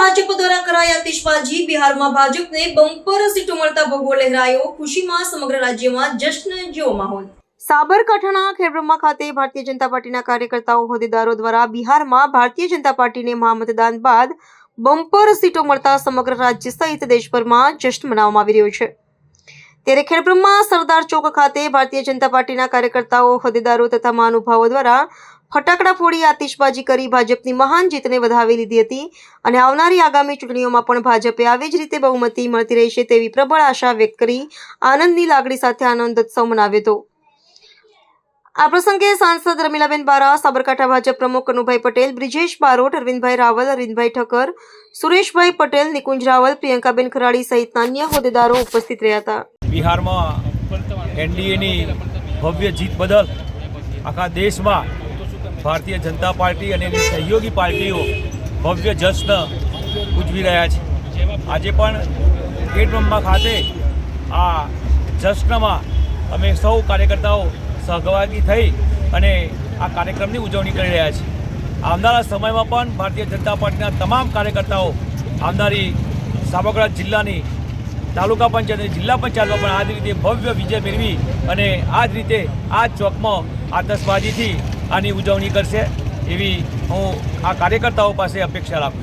ભાજપ દ્વારા કરાઈ આતિશબાજી। બિહારમાં ભાજપને બમ્પર સીટો મળતા ભગવો લહેરાયો। ખુશીમાં સમગ્ર રાજ્યમાં જશ્ન જેવો માહોલ। સાબરકાંઠાના ખેડબ્રહ્મા ખાતે ભારતીય જનતા પાર્ટીના કાર્યકર્તાઓ હોદ્દેદારો દ્વારા બિહારમાં ભારતીય જનતા પાર્ટીને મહામતદાન બાદ બમ્પર સીટો મળતા સમગ્ર રાજ્ય સહિત દેશભરમાં જશ્ન મનાવવામાં આવી રહ્યો છે। ત્યારે ખેડબ્રહ્મા સરદાર ચોક ખાતે ભારતીય જનતા પાર્ટીના કાર્યકર્તાઓ હોદ્દેદારો તથા મહાનુભાવો દ્વારા ફટાકડા ફોડી આતિશબાજી કરી ભાજપની મહાન જીતને વધાવી લીધી હતી અને આવનારી આગામી ચૂંટણીઓમાં પણ ભાજપે આવી જ રીતે બહુમતી મળતી રહેશે તેવી પ્રબળ આશા વ્યક્ત કરી આનંદની લાગણી સાથે આનંદોત્સવ મનાવ્યો હતો। આ પ્રસંગે સાંસદ રમીલાબેન બારા, સાબરકાંઠા ભાજપ પ્રમુખ કનુભાઈ પટેલ, બ્રિજેશ બારોટ, અરવિંદભાઈ રાવલ, અરવિંદભાઈ ઠક્કર, સુરેશભાઈ પટેલ, નિકુંજ રાવલ, પ્રિયંકાબેન ખરાડી સહિતના અન્ય હોદ્દેદારો ઉપસ્થિત રહ્યા હતા। બિહારમાં એનડીએની ભવ્ય જીત બદલ આખા દેશમાં ભારતીય જનતા પાર્ટી અને એની સહયોગી પાર્ટીઓ ભવ્ય જશ્ન ઉજવી રહ્યા છે। આજે પણ ખેડબ્રહ્મા ખાતે આ જશ્નમાં અમે સૌ કાર્યકર્તાઓ સહભાગી થઈ અને આ કાર્યક્રમની ઉજવણી કરી રહ્યા છીએ। આવનારા સમયમાં પણ ભારતીય જનતા પાર્ટીના તમામ કાર્યકર્તાઓ આવનારી સાબરકાંઠા જિલ્લાની તાલુકા પંચાયત અને જિલ્લા પંચાયતમાં પણ આ જ રીતે ભવ્ય વિજય મેળવી અને આ જ રીતે આ ચોકમાં આતશબાજીથી આની ઉજવણી કરશે એવી હું આ કાર્યકર્તાઓ પાસે અપેક્ષા રાખું છું।